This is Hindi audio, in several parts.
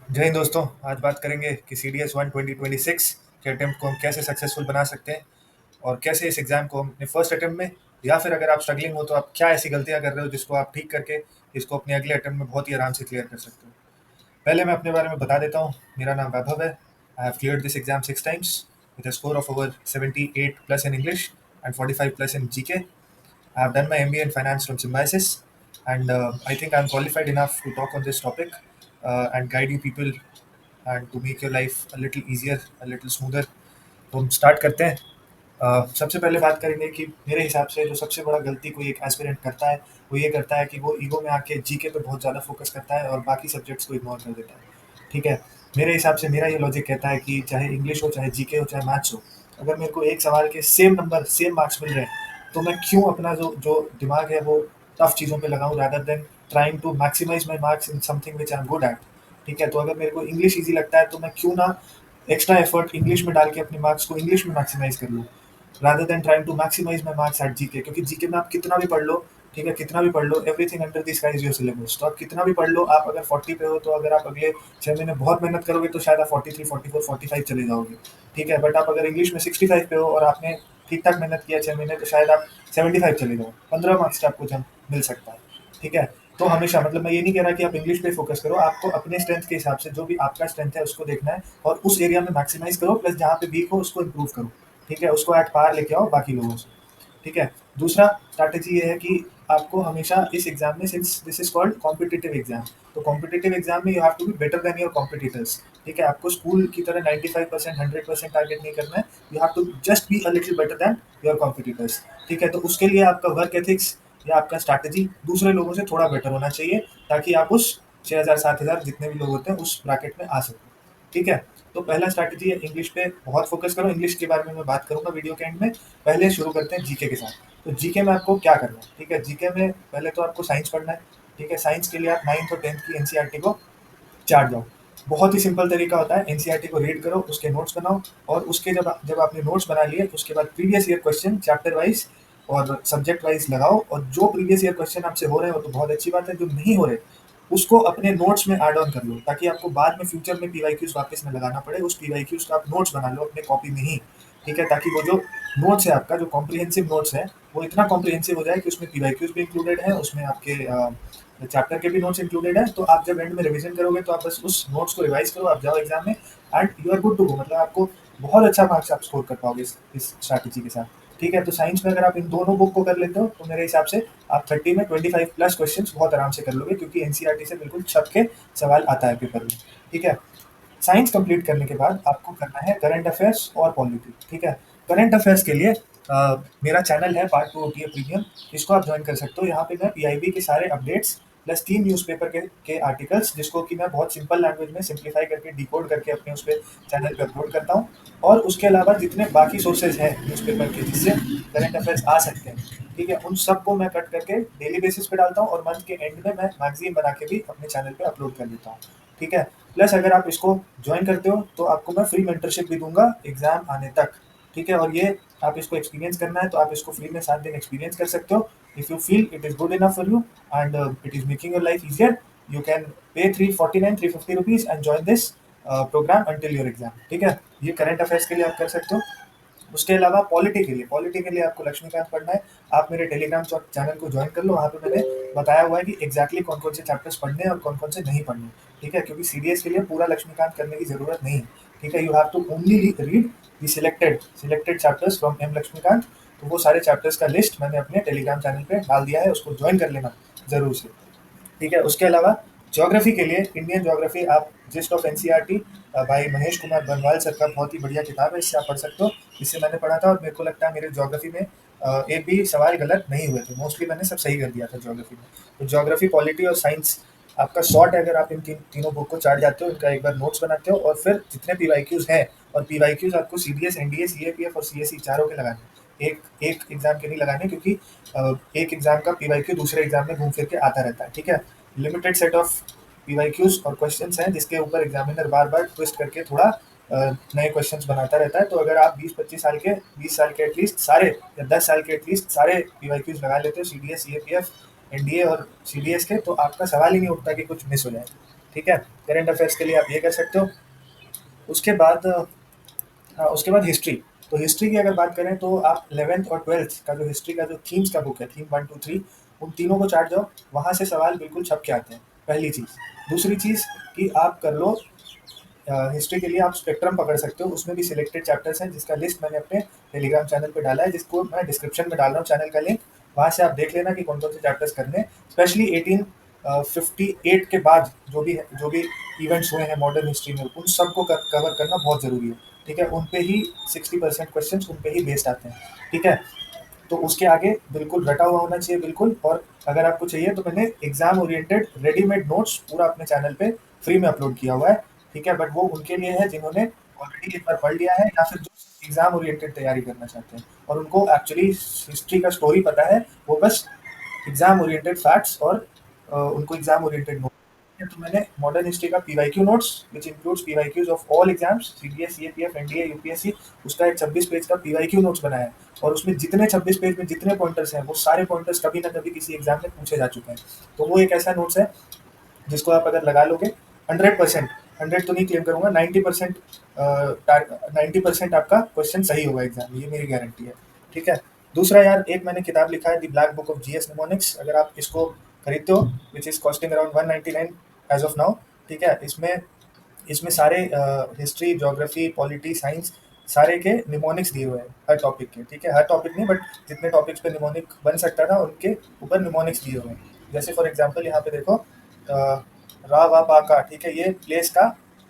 जय हिंद दोस्तों। आज बात करेंगे कि सी डी एस वन 2026 के अटेम्प्ट को हम कैसे सक्सेसफुल बना सकते हैं और कैसे इस एग्ज़ाम को हम अपने फर्स्ट अटेम्प्ट में, या फिर अगर आप स्ट्रगलिंग हो तो आप क्या ऐसी गलतियां कर रहे हो जिसको आप ठीक करके इसको अपने अगले अटेम्प्ट में बहुत ही आराम से क्लियर कर सकते हो। पहले मैं अपने बारे में बता देता हूँ। मेरा नाम वैभव है। I have cleared this exam 6 times with a score of over 78 plus in English and 45 plus in G K. I have done my MBA in finance from Symbiosis, and I think I'm qualified enough to talk on this topic and guide you people and to make your life a little easier, a little smoother. तो हम स्टार्ट करते हैं। सबसे पहले बात करेंगे कि मेरे हिसाब से जो सबसे बड़ा गलती कोई एक एस्पिरेंट करता है वो ये करता है कि वो ईगो में आके जीके पे बहुत ज़्यादा फोकस करता है और बाकी सब्जेक्ट्स को इग्नोर कर देता है। ठीक है, मेरे हिसाब से मेरा ये लॉजिक कहता है कि चाहे इंग्लिश हो, चाहे जीके हो, चाहे मैथ्स हो, अगर मेरे को एक सवाल के सेम नंबर, सेम मार्क्स मिल रहे हैं, तो मैं क्यों अपना जो जो दिमाग है वो टफ चीज़ों पे लगाऊं rather than trying to maximise my marks in something which I am good at. ठीक है, तो अगर मेरे को इंग्लिश ईजी लगता है तो मैं क्यों ना एक्स्ट्रा एफर्ट इंग्लिश में डाल के अपने मार्क्स को इंग्लिश में मैक्सिमाइज कर लूँ rather than trying to maximise my marks at GK. क्योंकि जीके में आप कितना भी पढ़ लो, ठीक है, कितना भी पढ़ लो, everything under the sky is your syllabus. तो आप कितना भी पढ़ लो, आप अगर 40 पे हो तो अगर आप अगले 6 महीने बहुत मेहनत करोगे तो शायद आप 43, 44, 45 चले जाओगे। ठीक है, बट आप अगर इंग्लिश में 65 पे हो और आपने ठीक ठाक मेहनत किया 6 महीने, तो शायद आप 75 चले जाओ। 15 मार्क्स का आपको जंप मिल सकता है। ठीक है, तो हमेशा, मतलब मैं ये नहीं कह रहा कि आप इंग्लिश पे फोकस करो, आपको अपने स्ट्रेंथ के हिसाब से जो भी आपका स्ट्रेंथ है उसको देखना है और उस एरिया में मैक्सिमाइज करो, प्लस जहाँ पे वीक हो उसको इम्प्रूव करो। ठीक है, उसको एट पार लेके आओ बाकी लोगों से। ठीक है, दूसरा स्ट्रैटेजी ये है कि आपको हमेशा इस एग्जाम में, since this is called competitive exam, तो कॉम्पिटिटिव एग्जाम में you have to be better than your competitors. ठीक है, आपको स्कूल की तरह 95%, 100% टारगेट नहीं करना है। You have to just be a little better than your competitors. ठीक है, तो उसके लिए आपका वर्क एथिक्स या आपका स्ट्रैटेजी दूसरे लोगों से थोड़ा बेटर होना चाहिए, ताकि आप उस 6,000 7,000 जितने भी लोग होते हैं उस ब्रैकेट में आ सकें। ठीक है, तो पहला स्ट्रैटेजी है इंग्लिश पे बहुत फोकस करो। इंग्लिश के बारे में मैं बात करूंगा वीडियो के एंड में। पहले शुरू करते हैं जीके के साथ। तो जीके में आपको क्या करना है? ठीक है, जीके में पहले तो आपको साइंस पढ़ना है। ठीक है, साइंस के लिए आप 9th और 10th की एनसीईआरटी को चाट जाओ। बहुत ही सिंपल तरीका होता है, एनसीईआरटी को रीड करो, उसके नोट्स बनाओ, और उसके जब जब आपने नोट्स बना लिए उसके बाद previous year question chapter wise और सब्जेक्ट वाइज लगाओ। और जो प्रीवियस ईयर क्वेश्चन आपसे हो रहे हो तो बहुत अच्छी बात है, जो नहीं हो रहे उसको अपने नोट्स में ऐड ऑन कर लो, ताकि आपको बाद में फ्यूचर में पीवाईक्यूज वापस में लगाना पड़े। उस पीवाईक्यूज का आप नोट्स बना लो अपने कॉपी में ही। ठीक है, ताकि वो जो नोट्स है आपका, जो कॉम्प्रिहेंसिव नोट्स है, वो इतना कॉम्प्रिहेंसिव हो जाए कि उसमें पीवाईक्यूज भी इंक्लूडेड है, उसमें आपके चैप्टर के भी नोट्स इंक्लूडेड है। तो आप जब एंड में रिवीजन करोगे तो आप बस उस नोट्स को रिवाइज करो, आप जाओ एग्जाम में and you are good to go. मतलब आपको बहुत अच्छा मार्क्स आप स्कोर कर पाओगे इस स्ट्रैटेजी के साथ। ठीक है, तो साइंस में अगर आप इन दोनों बुक को कर लेते हो तो मेरे हिसाब से आप 30 में 25 प्लस क्वेश्चन बहुत आराम से कर लोगे, क्योंकि एनसीईआरटी से बिल्कुल छप के सवाल आता है पेपर में। ठीक है, साइंस कंप्लीट करने के बाद आपको करना है करंट अफेयर्स और पॉलिटी। ठीक है, करंट अफेयर्स के लिए मेरा चैनल है पार्ट 2 ओटीए प्रीमियम, इसको आप ज्वाइन कर सकते हो। यहाँ पे मैं पीआईबी के सारे अपडेट्स प्लस 3 न्यूज़पेपर के आर्टिकल्स, जिसको कि मैं बहुत सिंपल लैंग्वेज में सिंप्लीफाई करके डिकोड करके अपने उस पर चैनल पे अपलोड करता हूँ। और उसके अलावा जितने बाकी सोर्सेज हैं न्यूज़पेपर के जिससे करंट अफेयर्स आ सकते हैं, ठीक है, उन सबको मैं कट करके डेली बेसिस पे डालता हूँ और मंथ के एंड में मैं मैगजीन बना के भी अपने चैनल पे अपलोड कर देता हूँ। ठीक है, प्लस अगर आप इसको ज्वाइन करते हो तो आपको मैं फ्री मेंटरशिप भी दूंगा एग्जाम आने तक। ठीक है, और ये आप इसको एक्सपीरियंस करना है तो आप इसको फ्री में 7 दिन एक्सपीरियंस कर सकते हो। If you feel it is good enough for you and it is making your life easier, you can pay 349 350 rupees and join this programme until your exam. ठीक है, ये करंट अफेयर्स के लिए आप कर सकते हो। उसके अलावा पॉलिटी के लिए आपको लक्ष्मीकांत पढ़ना है। आप मेरे टेलीग्राम चैनल को ज्वाइन कर लो, वहाँ पे मैंने बताया हुआ है कि एग्जैक्टली कौन कौन से चैप्टर्स पढ़ने हैं और कौन कौन से नहीं पढ़ने। ठीक है, क्योंकि सीडीएस के लिए पूरा लक्ष्मीकांत करने की जरूरत नहीं है। ठीक है, you have to only read the selected chapters from M Laxmikanth. तो वो सारे चैप्टर्स का लिस्ट मैंने अपने टेलीग्राम चैनल पे डाल दिया है, उसको ज्वाइन कर लेना जरूर से। ठीक है, उसके अलावा ज्योग्राफी के लिए इंडियन ज्योग्राफी आप जिस्ट ऑफ एनसीईआरटी भाई महेश कुमार बनवाल सर का बहुत ही बढ़िया किताब है, इससे आप पढ़ सकते हो। इससे मैंने पढ़ा था और मेरे को लगता है मेरे ज्योग्राफी में एक भी सवाल गलत नहीं हुए थे, मोस्टली मैंने सब सही कर दिया था ज्योग्राफी में। तो ज्योग्राफी, पॉलिटी और साइंस आपका शॉर्ट है। अगर आप इन तीनों बुक को चाट जाते हो, इनका एक बार नोट्स बनाते हो और फिर जितने पीवाईक्यूज हैं, और पीवाईक्यूज आपको सीडीएस, एनडीए, सीएपीएफ और सीएसई चारों के लगाने हैं। एक एक एग्जाम के नहीं लगाने, क्योंकि एक एग्जाम का पीवाईक्यू दूसरे एग्जाम में घूम फिर के आता रहता है। ठीक है, लिमिटेड सेट ऑफ पीवाईक्यूज और क्वेश्चंस हैं जिसके ऊपर एग्जामिनर बार बार ट्विस्ट करके थोड़ा नए क्वेश्चंस बनाता रहता है। तो अगर आप 20-25 साल के, 20 साल के एटलीस्ट सारे, या 10 साल के एटलीस्ट सारे पीवाईक्यूज लगा लेते हो सीडीएस, सीएपीएफ, एनडीए और सीडीएस के, तो आपका सवाल ही नहीं उठता कि कुछ मिस हो जाए। ठीक है, करंट अफेयर्स के लिए आप ये कर सकते हो। उसके बाद हाँ, उसके बाद हिस्ट्री। तो हिस्ट्री की अगर बात करें तो आप 11th और 12th का जो हिस्ट्री का जो थीम्स का बुक है, थीम 1 2 3, उन तीनों को चाट जाओ, वहाँ से सवाल बिल्कुल छप के आते हैं, पहली चीज़। दूसरी चीज़ कि आप कर लो हिस्ट्री के लिए आप स्पेक्ट्रम पकड़ सकते हो, उसमें भी सिलेक्टेड चैप्टर्स हैं जिसका लिस्ट मैंने अपने टेलीग्राम चैनल पे डाला है, जिसको मैं डिस्क्रिप्शन में डाल रहा हूँ चैनल का लिंक। वहाँ से आप देख लेना कि कौन कौन से चैप्टर्स करने हैं, स्पेशली 1858 के बाद जो भी इवेंट्स हुए हैं मॉडर्न हिस्ट्री में, उन सबको कवर करना बहुत ज़रूरी है। ठीक है, उन पे ही 60% क्वेश्चन उन पे ही बेस्ड आते हैं। ठीक है, तो उसके आगे बिल्कुल रटा हुआ होना चाहिए बिल्कुल। और अगर आपको चाहिए तो मैंने एग्जाम ओरिएंटेड रेडीमेड नोट्स पूरा अपने चैनल पे फ्री में अपलोड किया हुआ है। ठीक है, बट वो उनके लिए है जिन्होंने ऑलरेडी एक बार पढ़ लिया है या फिर जो एग्जाम ओरिएंटेड तैयारी करना चाहते हैं और उनको एक्चुअली हिस्ट्री का स्टोरी पता है, वो बस एग्जाम ओरिएंटेड फैक्ट्स और उनको एग्जाम ओरिएंटेड नोट। तो मैंने मॉडर्न हिस्ट्री का PYQ notes which includes PYQs of all exams CDS CAPF NDA UPSC, उसका एक 26 पेज का पीवाईक्यू नोट्स बनाया है। और उसमें जितने 26 पेज में जितने पॉइंटर्स हैं वो सारे पॉइंटर्स कभी ना कभी किसी एग्जाम में पूछे जा चुके हैं। तो वो एक ऐसा नोट्स है जिसको आप अगर लगा लोगे 100%, 100 तो नहीं क्लेम करूंगा, 90% 90% आपका क्वेश्चन सही होगा एग्जाम में, ये मेरी गारंटी है। ठीक है, दूसरा यार एक मैंने किताब लिखा है the black book of GS mnemonics, अगर आप इसको खरीदते हो, which is costing around 199 as of now. ठीक है, इसमें इसमें सारे हिस्ट्री ज्योग्राफी पॉलिटी साइंस सारे के निमोनिक्स दिए हुए हैं हर टॉपिक के। ठीक है, हर टॉपिक नहीं बट जितने टॉपिक्स पे निमोनिक बन सकता था उनके ऊपर निमोनिक्स दिए हुए हैं। जैसे फॉर एग्जांपल यहाँ पे देखो रा वा पा का, ठीक है, ये प्लेस का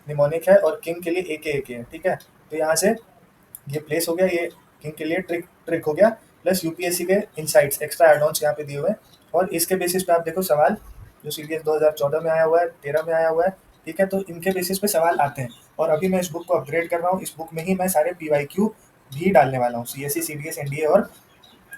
निमोनिक है और किंग के लिए ए के है। ठीक है, तो यहाँ से ये प्लेस हो गया, ये किंग के लिए ट्रिक ट्रिक हो गया, प्लस यूपीएससी के इनसाइट्स एक्स्ट्रा एड ऑन्स यहाँ पे दिए हुए हैं। और इसके बेसिस पे आप देखो सवाल जो सीडीएस 2014 में आया हुआ है, 13 में आया हुआ है। ठीक है, तो इनके बेसिस पे सवाल आते हैं। और अभी मैं इस बुक को अपग्रेड कर रहा हूँ, इस बुक में ही मैं सारे पीवाईक्यू भी डालने वाला हूँ, सीएससी सीडीएस एनडीए और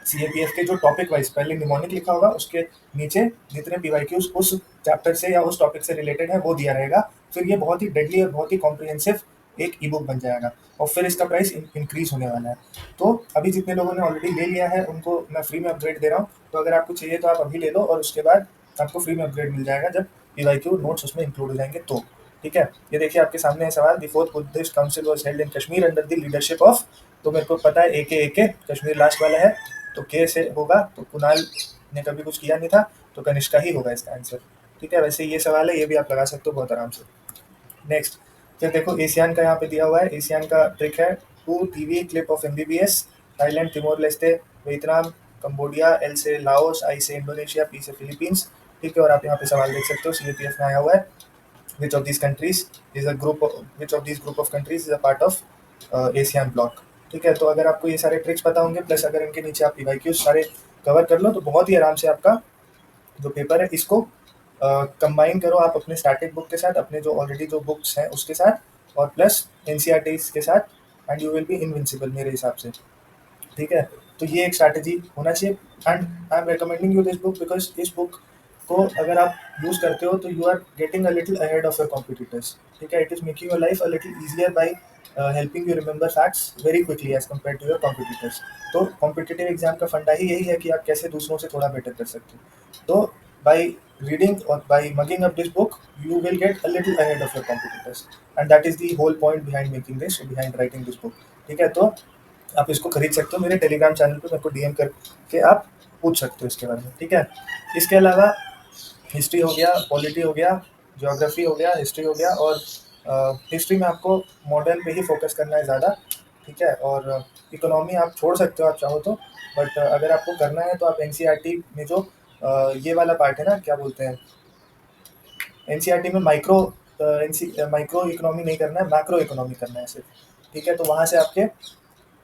सीएपीएफ के जो टॉपिक वाइज पहले निमोनिक लिखा होगा, उसके नीचे जितने पीवाईक्यूज उस चैप्टर से या उस टॉपिक से रिलेटेड है वो दिया रहेगा। फिर ये बहुत ही डेडली और बहुत ही कॉम्प्रिहेंसिव एक ई बुक बन जाएगा और फिर इसका प्राइस इंक्रीज होने वाला है। तो अभी जितने लोगों ने ऑलरेडी ले लिया है उनको मैं फ्री में अपग्रेड दे रहा हूँ, तो अगर आपको चाहिए तो आप अभी ले लो और उसके बाद आपको फ्री में अपग्रेड मिल जाएगा जब पीवाईक्यू नोट्स उसमें इंक्लूड हो जाएंगे तो। ठीक है, ये देखिए आपके सामने है सवाल, the fourth Buddhist council was held in Kashmir under the leadership of, तो मेरे को पता है ए के कश्मीर लास्ट वाला है, तो के से होगा, तो कुणाल ने कभी कुछ किया नहीं था, तो कनिष्का ही होगा इसका आंसर। ठीक है, वैसे ये सवाल है, ये भी आप लगा सकते हो बहुत आराम से। नेक्स्ट, फिर देखो एशियान का यहाँ पे दिया हुआ है, एशियान का ट्रिक है two TV clip of MBBS, Thailand Timor Leste Vietnam Cambodia, L से लाओस, आई से इंडोनेशिया, पी से फिलीपींस। ठीक है, और आप यहाँ पे सवाल देख सकते हो सीएपीएफ में आया हुआ है, which of these countries is a group of, which of these group of countries is a part of Asian block. ठीक है, तो अगर आपको ये सारे ट्रिक्स पता होंगे प्लस अगर इनके नीचे आप पीवाईक्यूज सारे कवर कर लो तो बहुत ही आराम से आपका जो पेपर है इसको कंबाइन करो आप अपने स्टैटिक बुक के साथ, अपने जो ऑलरेडी जो बुक्स हैं उसके साथ और प्लस एनसीईआरटीज के साथ, and you will be invincible मेरे हिसाब से। ठीक है, तो ये एक स्ट्रैटेजी होना चाहिए। And I am recommending you this book because इस बुक को अगर आप यूज़ करते हो तो you are getting a little ahead of your competitors. ठीक है, it is making your life a little easier by helping you remember facts very quickly as compare to your competitors. तो कॉम्पिटिटिव एग्जाम का फंडा ही यही है कि आप कैसे दूसरों से थोड़ा बेटर कर सकते हो। तो बाई रीडिंग और by mugging up this book you will get a little ahead of your competitors, and that is the whole point behind making this, behind writing this book। ठीक है, तो आप इसको खरीद सकते हो, मेरे टेलीग्राम चैनल पे मेरे को डीएम करके आप पूछ सकते हो इसके बारे में। ठीक है, इसके अलावा हिस्ट्री हो गया, पॉलिटी हो गया, ज्योग्राफी हो गया, हिस्ट्री हो गया, और हिस्ट्री में आपको मॉडर्न पे ही फोकस करना है ज़्यादा। ठीक है, और इकोनॉमी आप छोड़ सकते हो आप चाहो तो, बट अगर आपको करना है तो आप एनसीईआरटी में जो ये वाला पार्ट है ना, क्या बोलते हैं, एनसीईआरटी में माइक्रो इकोनॉमी नहीं करना है, मैक्रो इकोनॉमी करना है सिर्फ। ठीक है, तो वहाँ से आपके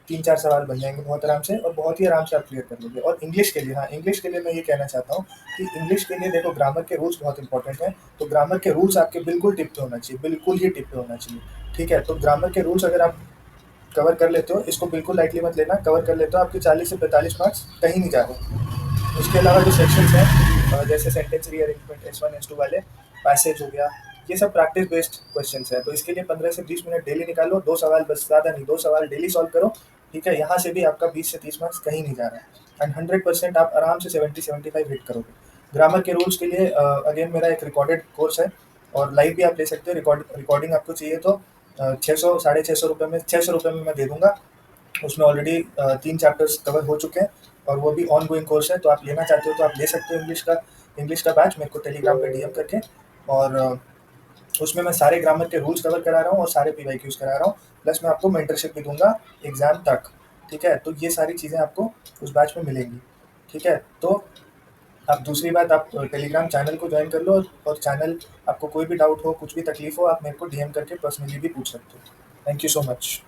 3-4 सवाल बन जाएंगे बहुत आराम से और बहुत ही आराम से आप क्लियर कर लोगे। और इंग्लिश के लिए, हाँ इंग्लिश के लिए मैं ये कहना चाहता हूँ कि इंग्लिश के लिए देखो ग्रामर के रूल्स बहुत इंपॉर्टेंट हैं, तो ग्रामर के रूल्स आपके बिल्कुल टिप पे होना चाहिए, बिल्कुल ही टिप पे होना चाहिए। ठीक है, तो ग्रामर के रूल्स अगर आप कवर कर लेते हो, इसको बिल्कुल लाइटली मत लेना, कवर कर लेते हो आपके 40 से 45 मार्क्स कहीं नहीं जा रहे। उसके अलावा जो सेक्शंस हैं जैसे सेंटेंस रीअरेंजमेंट S1 S2 वाले, पैसेज हो गया, ये सब प्रैक्टिस बेस्ड क्वेश्चंस है, तो इसके लिए 15 से 20 मिनट डेली निकालो, 2 सवाल बस, ज़्यादा नहीं, 2 सवाल डेली सॉल्व करो। ठीक है, यहाँ से भी आपका 20 से 30 मार्क्स कहीं नहीं जा रहा है एंड 100% आप आराम से 70-75 हिट करोगे। ग्रामर के रूल्स के लिए अगेन मेरा एक रिकॉर्डेड कोर्स है और लाइव भी आप ले सकते हो। रिकॉर्डिंग आपको चाहिए तो 600 साढ़े 600 रुपये में 600 रुपये में मैं दे दूँगा। उसमें ऑलरेडी 3 चैप्टर्स कवर हो चुके हैं और वो भी ऑन गोइंग कोर्स है, तो आप लेना चाहते हो तो आप ले सकते हो इंग्लिश का बैच मेरे को टेलीग्राम पे डीएम करके। और उसमें मैं सारे ग्रामर के रूल्स कवर करा रहा हूँ और सारे पीवाईक्यूज़ करा रहा हूँ, प्लस मैं आपको मेंटरशिप भी दूँगा एग्ज़ाम तक, ठीक है? तो ये सारी चीज़ें आपको उस बैच में मिलेंगी, ठीक है? तो अब दूसरी बात, आप टेलीग्राम चैनल को जॉइन कर लो और चैनल, आपको कोई भी डाउट हो, कुछ भी तकलीफ हो, आप मेरे को डीएम करके पर्सनली भी पूछ सकते हो। Thank you so much.